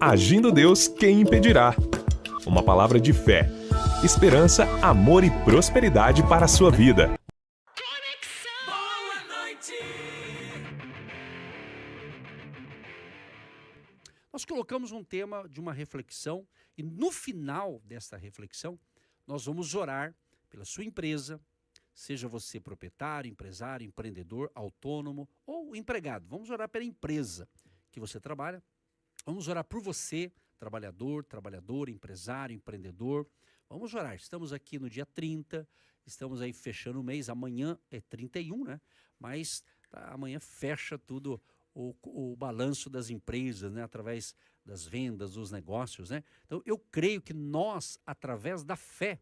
Agindo Deus, quem impedirá? Uma palavra de fé, esperança, amor e prosperidade para a sua vida. Nós colocamos um tema de uma reflexão e no final dessa reflexão nós vamos orar pela sua empresa, seja você proprietário, empresário, empreendedor, autônomo ou empregado. Vamos orar pela empresa que você trabalha. Vamos orar por você, trabalhador, trabalhadora, empresário, empreendedor. Vamos orar. Estamos aqui no dia 30, estamos aí fechando o mês. Amanhã é 31, né? Mas amanhã fecha tudo o balanço das empresas, né? Através das vendas, dos negócios, né? Então, eu creio que nós, através da fé,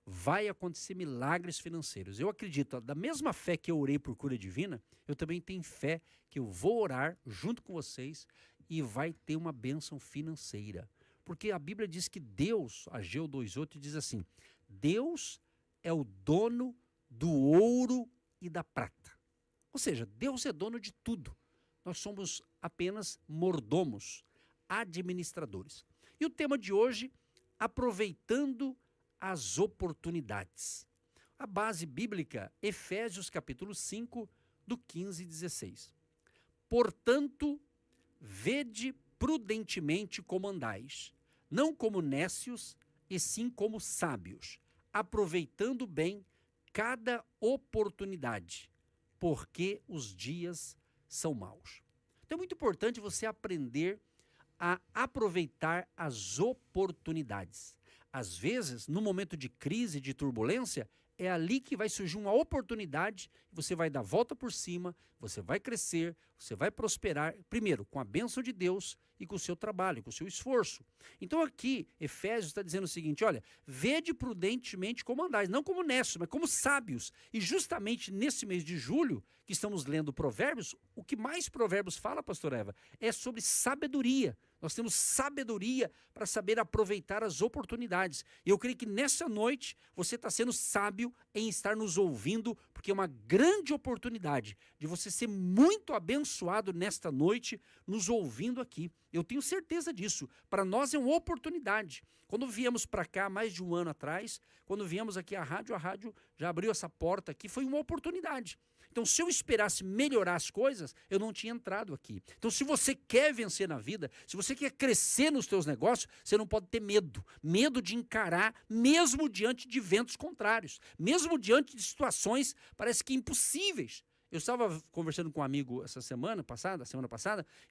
vai acontecer milagres financeiros. Eu acredito, da mesma fé que eu orei por cura divina, eu também tenho fé que eu vou orar junto com vocês e vai ter uma bênção financeira. Porque a Bíblia diz que Deus, Ageu 2:8 diz assim, Deus é o dono do ouro e da prata. Ou seja, Deus é dono de tudo. Nós somos apenas mordomos, administradores. E o tema de hoje, aproveitando as oportunidades. A base bíblica, Efésios capítulo 5, do 15 e 16. Portanto, vede prudentemente como andais, não como nécios, e sim como sábios, aproveitando bem cada oportunidade, porque os dias são maus. Então é muito importante você aprender a aproveitar as oportunidades. Às vezes, no momento de crise, de turbulência, é ali que vai surgir uma oportunidade, você vai dar a volta por cima, você vai crescer, você vai prosperar, primeiro, com a bênção de Deus e com o seu trabalho, com o seu esforço. Então aqui, Efésios está dizendo o seguinte, olha, vede prudentemente como andais, não como nécios, mas como sábios. E justamente nesse mês de julho, que estamos lendo Provérbios, o que mais Provérbios fala, pastor Eva, é sobre sabedoria. Nós temos sabedoria para saber aproveitar as oportunidades. E eu creio que nessa noite você está sendo sábio em estar nos ouvindo, porque é uma grande oportunidade de você ser muito abençoado nesta noite, nos ouvindo aqui. Eu tenho certeza disso. Para nós é uma oportunidade. Quando viemos para cá, mais de um ano atrás, quando viemos aqui à rádio, a rádio já abriu essa porta aqui, foi uma oportunidade. Então, se eu esperasse melhorar as coisas, eu não tinha entrado aqui. Então, se você quer vencer na vida, se você quer crescer nos teus negócios, você não pode ter medo. Medo de encarar, mesmo diante de ventos contrários. Mesmo diante de situações, parece que impossíveis. Eu estava conversando com um amigo semana passada,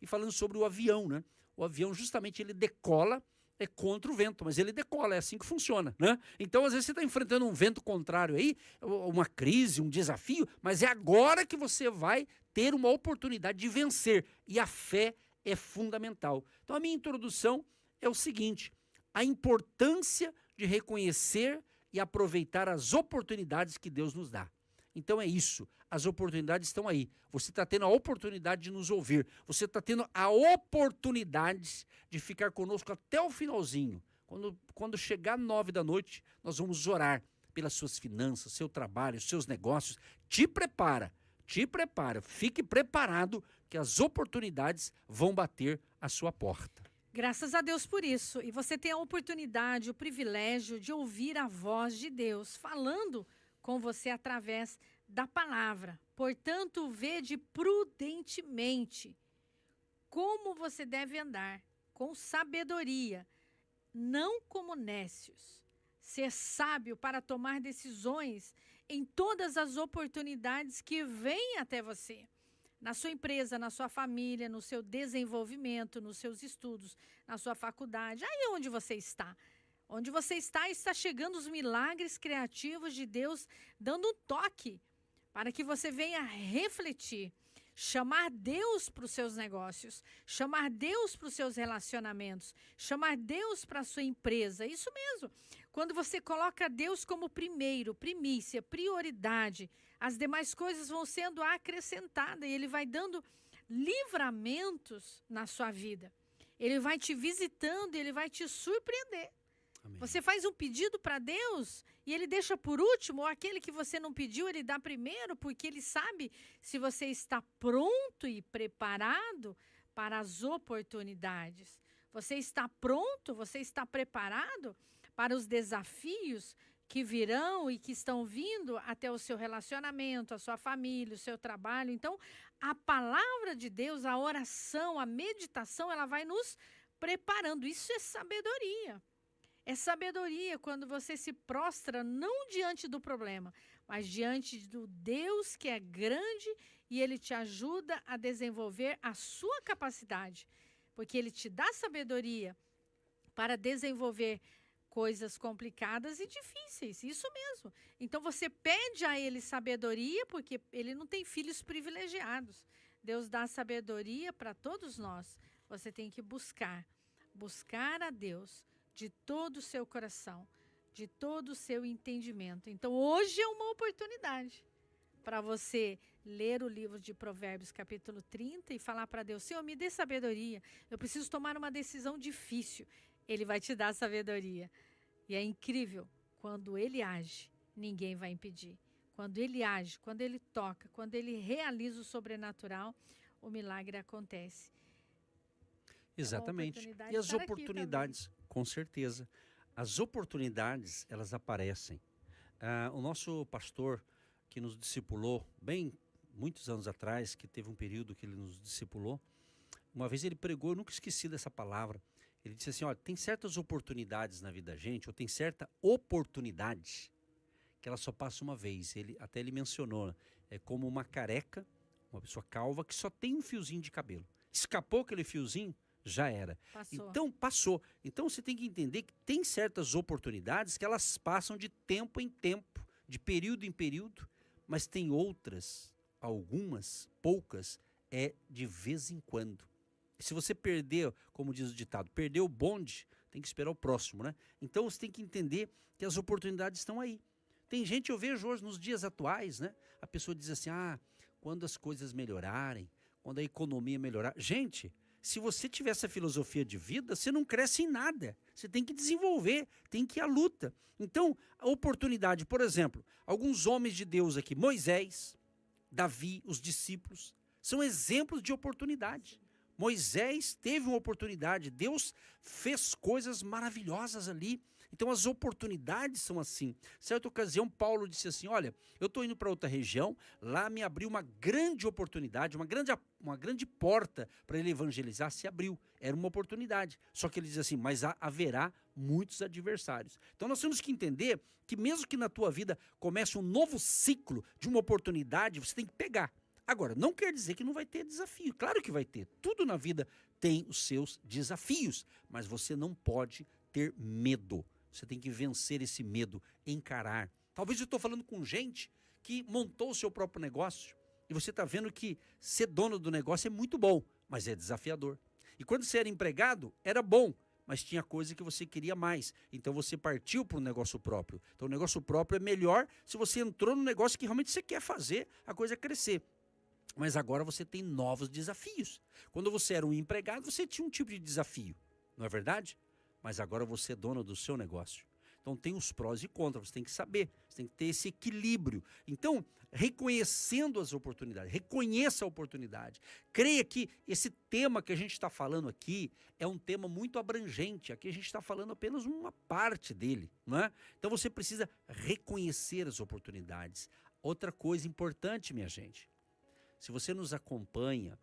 e falando sobre o avião, né? O avião, justamente, ele decola, é contra o vento, mas ele decola, é assim que funciona, né? Então, às vezes, você está enfrentando um vento contrário aí, uma crise, um desafio, mas é agora que você vai ter uma oportunidade de vencer. E a fé é fundamental. Então, a minha introdução é o seguinte, a importância de reconhecer e aproveitar as oportunidades que Deus nos dá. Então é isso, as oportunidades estão aí. Você está tendo a oportunidade de nos ouvir. Você está tendo a oportunidade de ficar conosco até o finalzinho. Quando chegar 9 da noite, nós vamos orar pelas suas finanças, seu trabalho, seus negócios. Te prepara. Fique preparado que as oportunidades vão bater à sua porta. Graças a Deus por isso. E você tem a oportunidade, o privilégio de ouvir a voz de Deus falando com você através da palavra. Portanto, vede prudentemente como você deve andar, com sabedoria, não como nécios. Ser sábio para tomar decisões em todas as oportunidades que vêm até você. Na sua empresa, na sua família, no seu desenvolvimento, nos seus estudos, na sua faculdade, aí onde você está. Onde você está chegando os milagres criativos de Deus, dando um toque para que você venha refletir, chamar Deus para os seus negócios, chamar Deus para os seus relacionamentos, chamar Deus para a sua empresa. Isso mesmo. Quando você coloca Deus como primeiro, primícia, prioridade, as demais coisas vão sendo acrescentadas e Ele vai dando livramentos na sua vida. Ele vai te visitando e Ele vai te surpreender. Amém. Você faz um pedido para Deus e Ele deixa por último, ou aquele que você não pediu, Ele dá primeiro, porque Ele sabe se você está pronto e preparado para as oportunidades. Você está pronto? Você está preparado para os desafios que virão e que estão vindo até o seu relacionamento, a sua família, o seu trabalho? Então, a palavra de Deus, a oração, a meditação, ela vai nos preparando. Isso é sabedoria. É sabedoria quando você se prostra não diante do problema, mas diante do Deus que é grande e Ele te ajuda a desenvolver a sua capacidade. Porque Ele te dá sabedoria para desenvolver coisas complicadas e difíceis, isso mesmo. Então você pede a Ele sabedoria, porque Ele não tem filhos privilegiados. Deus dá sabedoria para todos nós. Você tem que buscar a Deus de todo o seu coração, de todo o seu entendimento. Então hoje é uma oportunidade para você ler o livro de Provérbios, capítulo 30, e falar para Deus: Senhor, me dê sabedoria, eu preciso tomar uma decisão difícil. Ele vai te dar sabedoria. E é incrível, quando Ele age, ninguém vai impedir. Quando Ele age, quando Ele toca, quando Ele realiza o sobrenatural, o milagre acontece. Exatamente. E as oportunidades, com certeza. As oportunidades, elas aparecem. O nosso pastor, que nos discipulou, bem muitos anos atrás, que teve um período que ele nos discipulou, uma vez ele pregou, eu nunca esqueci dessa palavra. Ele disse assim: olha, tem certas oportunidades na vida da gente, ou tem certa oportunidade que ela só passa uma vez. Ele mencionou, é como uma careca, uma pessoa calva que só tem um fiozinho de cabelo. Escapou aquele fiozinho, já era. Passou. Então, passou. Então, você tem que entender que tem certas oportunidades que elas passam de tempo em tempo, de período em período, mas tem outras, algumas, poucas, é de vez em quando. Se você perder, como diz o ditado, perder o bonde, tem que esperar o próximo, né? Então você tem que entender que as oportunidades estão aí. Tem gente, eu vejo hoje nos dias atuais, né? A pessoa diz assim: quando as coisas melhorarem, quando a economia melhorar. Gente, se você tiver essa filosofia de vida, você não cresce em nada. Você tem que desenvolver, tem que ir à luta. Então, a oportunidade, por exemplo, alguns homens de Deus aqui, Moisés, Davi, os discípulos, são exemplos de oportunidade. Moisés teve uma oportunidade, Deus fez coisas maravilhosas ali. Então as oportunidades são assim. Certa ocasião, Paulo disse assim: olha, eu estou indo para outra região, lá me abriu uma grande oportunidade, uma grande porta para ele evangelizar, se abriu. Era uma oportunidade. Só que ele diz assim: mas haverá muitos adversários. Então nós temos que entender que mesmo que na tua vida comece um novo ciclo de uma oportunidade, você tem que pegar. Agora, não quer dizer que não vai ter desafio. Claro que vai ter. Tudo na vida tem os seus desafios. Mas você não pode ter medo. Você tem que vencer esse medo, encarar. Talvez eu estou falando com gente que montou o seu próprio negócio e você está vendo que ser dono do negócio é muito bom, mas é desafiador. E quando você era empregado, era bom, mas tinha coisa que você queria mais. Então você partiu para um negócio próprio. Então o negócio próprio é melhor se você entrou no negócio que realmente você quer fazer a coisa crescer. Mas agora você tem novos desafios. Quando você era um empregado, você tinha um tipo de desafio, não é verdade? Mas agora você é dono do seu negócio. Então tem os prós e contras, você tem que saber, você tem que ter esse equilíbrio. Então, reconhecendo as oportunidades, reconheça a oportunidade. Creia que esse tema que a gente está falando aqui é um tema muito abrangente. Aqui a gente está falando apenas uma parte dele, não é? Então você precisa reconhecer as oportunidades. Outra coisa importante, minha gente, se você nos acompanha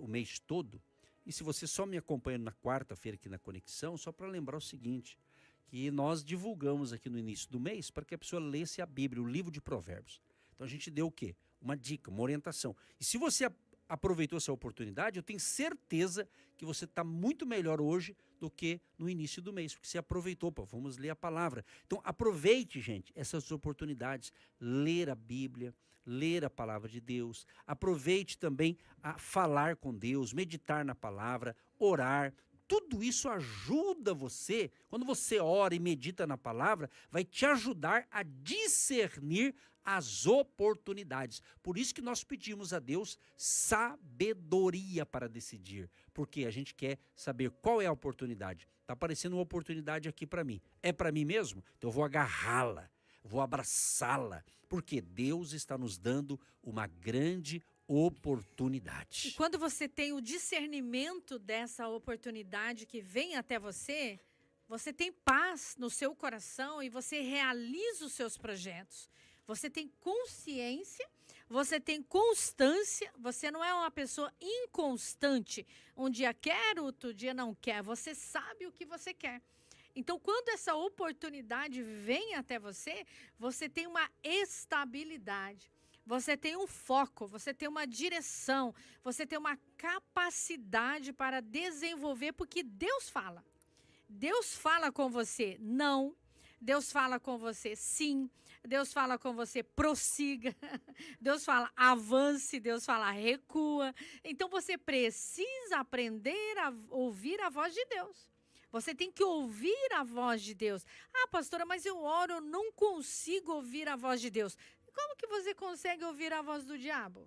o mês todo, e se você só me acompanha na quarta-feira aqui na Conexão, só para lembrar o seguinte, que nós divulgamos aqui no início do mês para que a pessoa lesse a Bíblia, o livro de Provérbios. Então a gente deu o quê? Uma dica, uma orientação. E se você aproveitou essa oportunidade, eu tenho certeza que você está muito melhor hoje do que no início do mês, porque você aproveitou, vamos ler a palavra. Então aproveite, gente, essas oportunidades, ler a Bíblia, ler a palavra de Deus, aproveite também a falar com Deus, meditar na palavra, orar. Tudo isso ajuda você, quando você ora e medita na palavra, vai te ajudar a discernir as oportunidades. Por isso que nós pedimos a Deus sabedoria para decidir, porque a gente quer saber qual é a oportunidade. Está aparecendo uma oportunidade aqui para mim. É para mim mesmo? Então eu vou agarrá-la, vou abraçá-la, porque Deus está nos dando uma grande oportunidade. E quando você tem o discernimento dessa oportunidade que vem até você, você tem paz no seu coração e você realiza os seus projetos. Você tem consciência, você tem constância, você não é uma pessoa inconstante. Um dia quer, outro dia não quer. Você sabe o que você quer. Então, quando essa oportunidade vem até você, você tem uma estabilidade. Você tem um foco, você tem uma direção, você tem uma capacidade para desenvolver, porque Deus fala. Deus fala com você, não. Deus fala com você, sim. Deus fala com você, prossiga. Deus fala, avance. Deus fala, recua. Então, você precisa aprender a ouvir a voz de Deus. Você tem que ouvir a voz de Deus. Ah, pastora, mas eu oro, eu não consigo ouvir a voz de Deus. Como que você consegue ouvir a voz do diabo?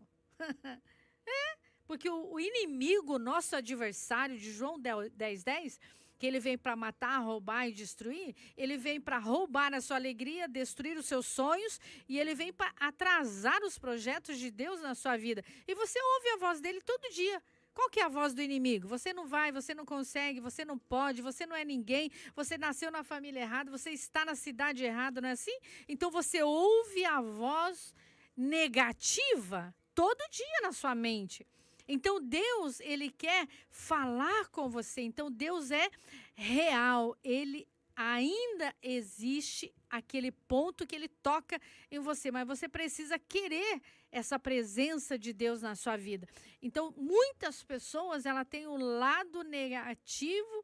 Porque o inimigo, nosso adversário, de João 10:10, que ele vem para matar, roubar e destruir, ele vem para roubar a sua alegria, destruir os seus sonhos, e ele vem para atrasar os projetos de Deus na sua vida. E você ouve a voz dele todo dia. Qual que é a voz do inimigo? Você não vai, você não consegue, você não pode, você não é ninguém, você nasceu na família errada, você está na cidade errada, não é assim? Então você ouve a voz negativa todo dia na sua mente. Então Deus, ele quer falar com você. Então Deus é real, ele ainda existe aquele ponto que ele toca em você, mas você precisa querer essa presença de Deus na sua vida. Então, muitas pessoas, ela tem um lado negativo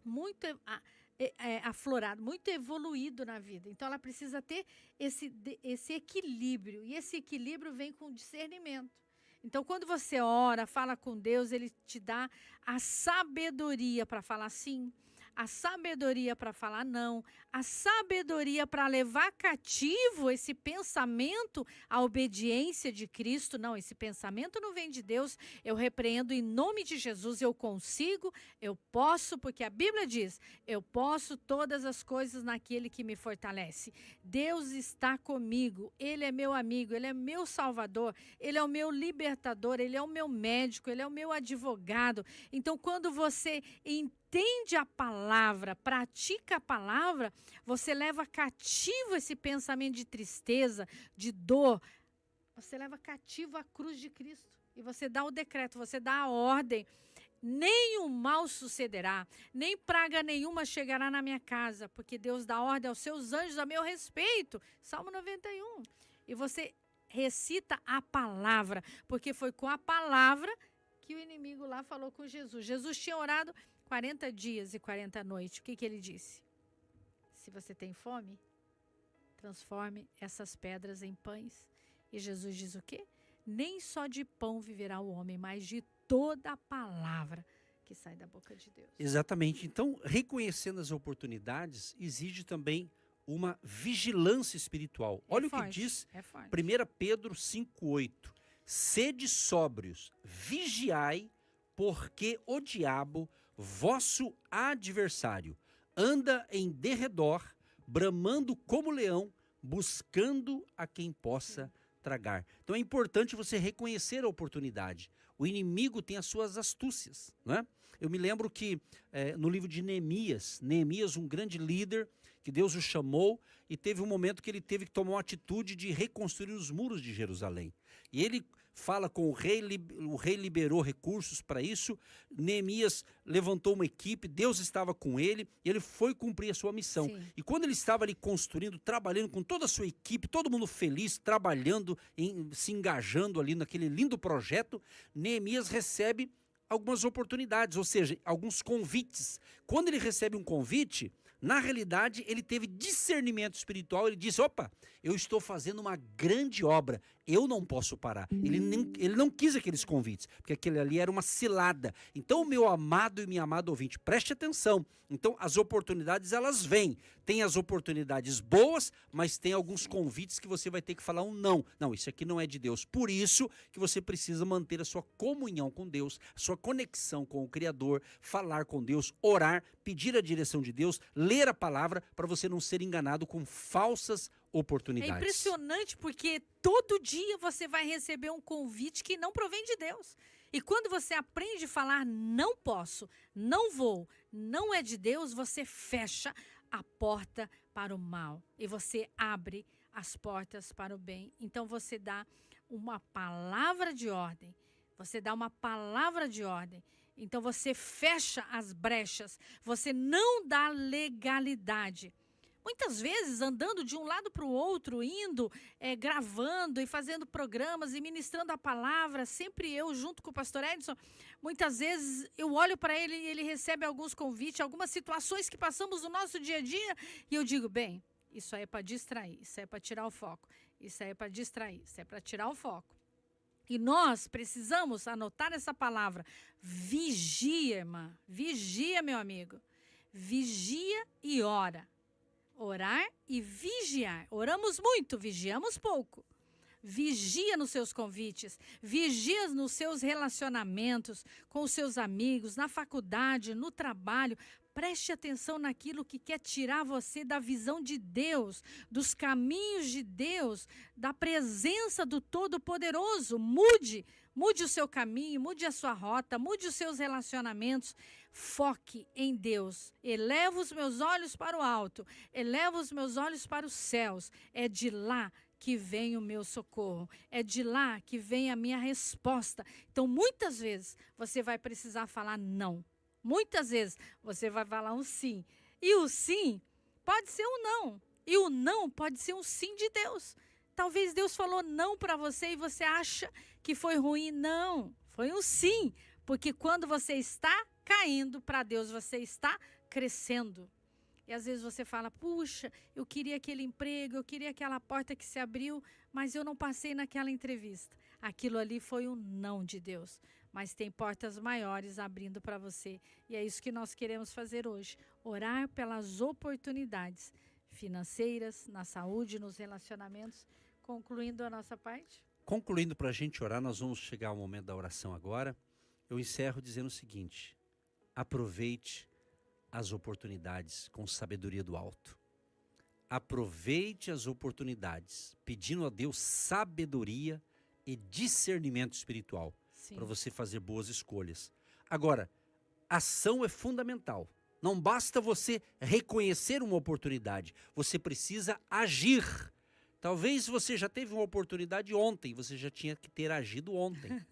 muito aflorado, muito evoluído na vida. Então, ela precisa ter esse equilíbrio, e esse equilíbrio vem com discernimento. Então, quando você ora, fala com Deus, ele te dá a sabedoria para falar sim, a sabedoria para falar não, a sabedoria para levar cativo esse pensamento à obediência de Cristo. Não, esse pensamento não vem de Deus, eu repreendo em nome de Jesus, eu consigo, eu posso, porque a Bíblia diz, eu posso todas as coisas naquele que me fortalece. Deus está comigo, Ele é meu amigo, Ele é meu salvador, Ele é o meu libertador, Ele é o meu médico, Ele é o meu advogado. Então, quando você entende a palavra, pratica a palavra, você leva cativo esse pensamento de tristeza, de dor. Você leva cativo a cruz de Cristo. E você dá o decreto, você dá a ordem. Nenhum mal sucederá, nem praga nenhuma chegará na minha casa, porque Deus dá ordem aos seus anjos a meu respeito. Salmo 91. E você recita a palavra, porque foi com a palavra que o inimigo lá falou com Jesus. Jesus tinha orado 40 dias e 40 noites. O que ele disse? Se você tem fome, transforme essas pedras em pães. E Jesus diz o quê? Nem só de pão viverá o homem, mas de toda a palavra que sai da boca de Deus. Exatamente. Então, reconhecendo as oportunidades, exige também uma vigilância espiritual. Olha o que diz 1 Pedro 5,8. Sede sóbrios, vigiai, porque o diabo, vosso adversário, anda em derredor, bramando como leão, buscando a quem possa tragar. Então é importante você reconhecer a oportunidade. O inimigo tem as suas astúcias, não é? Eu me lembro que no livro de Neemias, um grande líder, que Deus o chamou, e teve um momento que ele teve que tomar uma atitude de reconstruir os muros de Jerusalém. E ele fala com o rei liberou recursos para isso, Neemias levantou uma equipe, Deus estava com ele, e ele foi cumprir a sua missão. Sim. E quando ele estava ali construindo, trabalhando com toda a sua equipe, todo mundo feliz, trabalhando, se engajando ali naquele lindo projeto, Neemias recebe algumas oportunidades, ou seja, alguns convites. Quando ele recebe um convite, na realidade, ele teve discernimento espiritual, ele disse, opa, eu estou fazendo uma grande obra, eu não posso parar. Ele não quis aqueles convites, porque aquele ali era uma cilada. Então, meu amado e minha amada ouvinte, preste atenção. Então, as oportunidades, elas vêm. Tem as oportunidades boas, mas tem alguns convites que você vai ter que falar um não. Não, isso aqui não é de Deus. Por isso que você precisa manter a sua comunhão com Deus, a sua conexão com o Criador, falar com Deus, orar, pedir a direção de Deus, ler a palavra, para você não ser enganado com falsas oportunidades. É impressionante porque todo dia você vai receber um convite que não provém de Deus. E quando você aprende a falar não posso, não vou, não é de Deus, você fecha a porta para o mal e você abre as portas para o bem. Então você dá uma palavra de ordem. Você dá uma palavra de ordem. Então você fecha as brechas. Você não dá legalidade. Muitas vezes, andando de um lado para o outro, indo, gravando e fazendo programas e ministrando a palavra, sempre eu, junto com o pastor Edson, muitas vezes eu olho para ele e ele recebe alguns convites, algumas situações que passamos no nosso dia a dia, e eu digo, bem, isso aí é para distrair, isso aí é para tirar o foco, isso aí é para distrair, isso aí é para tirar o foco. E nós precisamos anotar essa palavra, vigia, irmã, vigia, meu amigo, vigia e ora. Orar e vigiar. Oramos muito, vigiamos pouco. Vigia nos seus convites, vigia nos seus relacionamentos com os seus amigos, na faculdade, no trabalho. Preste atenção naquilo que quer tirar você da visão de Deus, dos caminhos de Deus, da presença do Todo-Poderoso. Mude o seu caminho, mude a sua rota, mude os seus relacionamentos. Foque em Deus. Eleva os meus olhos para o alto, eleva os meus olhos para os céus. É de lá que vem o meu socorro, é de lá que vem a minha resposta. Então, muitas vezes, você vai precisar falar não. Muitas vezes, você vai falar um sim. E o sim pode ser um não. E o não pode ser um sim de Deus. Talvez Deus falou não para você e você acha que foi ruim. Não, foi um sim. Porque quando você está caindo para Deus, você está crescendo. E às vezes você fala, puxa, eu queria aquele emprego, eu queria aquela porta que se abriu, mas eu não passei naquela entrevista. Aquilo ali foi um não de Deus. Mas tem portas maiores abrindo para você. E é isso que nós queremos fazer hoje. Orar pelas oportunidades financeiras, na saúde, nos relacionamentos. Concluindo a nossa parte. Concluindo para a gente orar, nós vamos chegar ao momento da oração agora. Eu encerro dizendo o seguinte: aproveite as oportunidades com sabedoria do alto. Aproveite as oportunidades, pedindo a Deus sabedoria e discernimento espiritual para você fazer boas escolhas. Agora, ação é fundamental. Não basta você reconhecer uma oportunidade, você precisa agir. Talvez você já teve uma oportunidade ontem, você já tinha que ter agido ontem.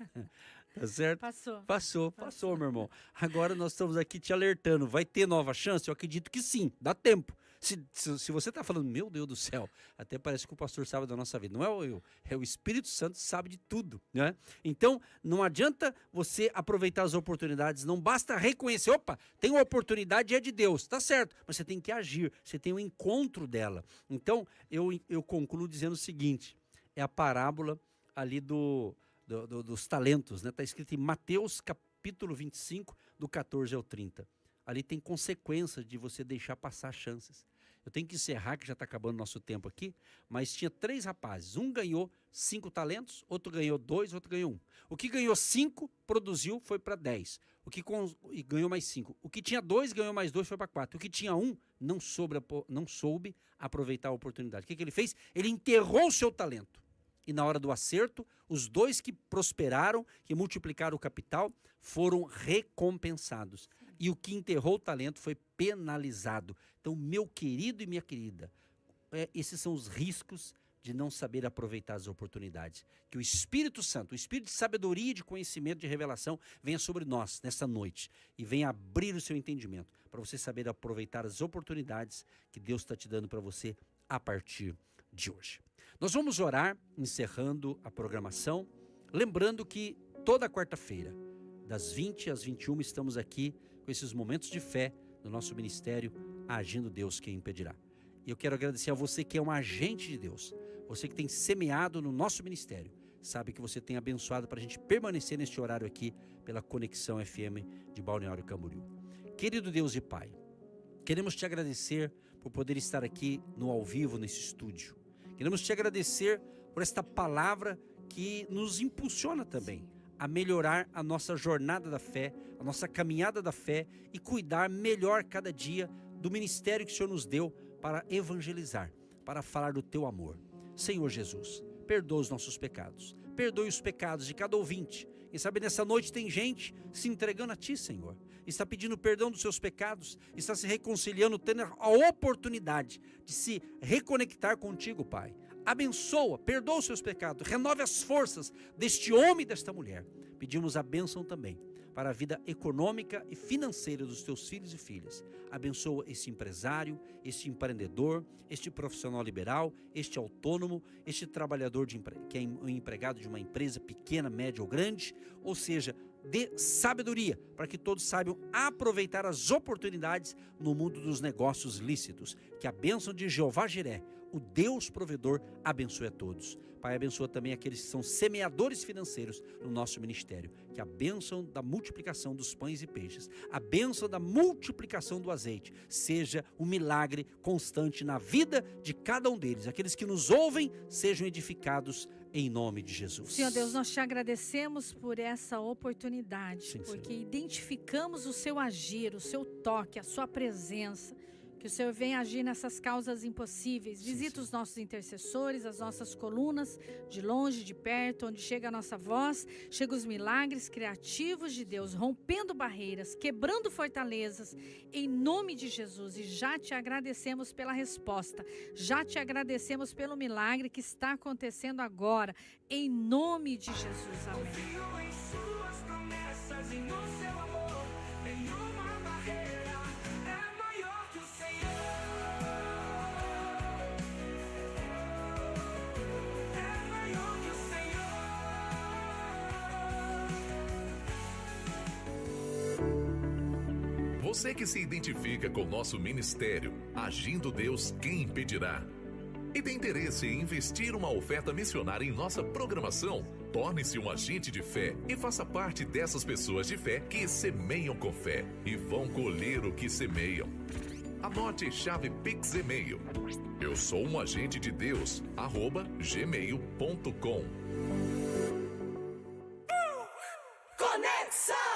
Tá certo? Passou, meu irmão. Agora nós estamos aqui te alertando. Vai ter nova chance? Eu acredito que sim, dá tempo. Se você está falando, meu Deus do céu, até parece que o pastor sabe da nossa vida. Não é eu, é o Espírito Santo que sabe de tudo, né? Então, não adianta você aproveitar as oportunidades, não basta reconhecer, opa, tem uma oportunidade, é de Deus, tá certo, mas você tem que agir, você tem um encontro dela. Então, eu concluo dizendo o seguinte, é a parábola ali dos talentos, né? Está escrito em Mateus capítulo 25, do 14 ao 30. Ali tem consequências de você deixar passar chances. Eu tenho que encerrar, que já está acabando o nosso tempo aqui, mas tinha 3 rapazes. Um ganhou 5 talentos, outro ganhou 2, outro ganhou 1. O que ganhou 5, produziu, foi para 10. E ganhou mais 5. O que tinha 2, ganhou mais 2, foi para 4. O que tinha 1, não soube aproveitar a oportunidade. O que ele fez? Ele enterrou o seu talento. E na hora do acerto, os 2 que prosperaram, que multiplicaram o capital, foram recompensados. E o que enterrou o talento foi penalizado. Então, meu querido e minha querida, esses são os riscos de não saber aproveitar as oportunidades. Que o Espírito Santo, o Espírito de sabedoria, de conhecimento, de revelação, venha sobre nós nessa noite e venha abrir o seu entendimento para você saber aproveitar as oportunidades que Deus está te dando para você a partir de hoje. Nós vamos orar, encerrando a programação, lembrando que toda quarta-feira, das 20 às 21, estamos aqui com esses momentos de fé no nosso ministério, Agindo Deus Quem Impedirá. E eu quero agradecer a você que é um agente de Deus, você que tem semeado no nosso ministério, sabe que você tem abençoado para a gente permanecer neste horário aqui pela Conexão FM de Balneário Camboriú. Querido Deus e Pai, queremos te agradecer por poder estar aqui no ao vivo nesse estúdio. Queremos te agradecer por esta palavra que nos impulsiona também a melhorar a nossa jornada da fé, a nossa caminhada da fé e cuidar melhor cada dia do ministério que o Senhor nos deu para evangelizar, para falar do teu amor. Senhor Jesus, perdoa os nossos pecados, perdoe os pecados de cada ouvinte. E sabe, nessa noite tem gente se entregando a Ti, Senhor. Está pedindo perdão dos seus pecados, está se reconciliando, tendo a oportunidade de se reconectar contigo, Pai. Abençoa, perdoa os seus pecados, renove as forças deste homem e desta mulher. Pedimos a bênção também para a vida econômica e financeira dos teus filhos e filhas. Abençoa este empresário, este empreendedor, este profissional liberal, este autônomo, este trabalhador que é um empregado de uma empresa pequena, média ou grande, ou seja, dê sabedoria para que todos saibam aproveitar as oportunidades no mundo dos negócios lícitos. Que a bênção de Jeová Jiré, o Deus provedor, abençoe a todos. Pai, abençoa também aqueles que são semeadores financeiros no nosso ministério. Que a bênção da multiplicação dos pães e peixes, a bênção da multiplicação do azeite, seja um milagre constante na vida de cada um deles. Aqueles que nos ouvem sejam edificados em nome de Jesus. Senhor Deus, nós te agradecemos por essa oportunidade, Sim, porque Senhor. identificamos o seu agir, o seu toque, a sua presença. Que o Senhor venha agir nessas causas impossíveis. Visita os nossos intercessores, as nossas colunas, de longe, de perto, onde chega a nossa voz, chega os milagres criativos de Deus, rompendo barreiras, quebrando fortalezas, em nome de Jesus. E já te agradecemos pela resposta, já te agradecemos pelo milagre que está acontecendo agora, em nome de Jesus. Amém. Confio em suas promessas e no seu amor. Nenhuma barreira é maior que o Senhor. É maior que o Senhor. Você que se identifica com nosso ministério, Agindo Deus, quem impedirá? E tem interesse em investir uma oferta missionária em nossa programação? Torne-se um agente de fé e faça parte dessas pessoas de fé que semeiam com fé e vão colher o que semeiam. Anote chave Pix e-mail. Eu sou um agente de Deus, @gmail.com. Conexa!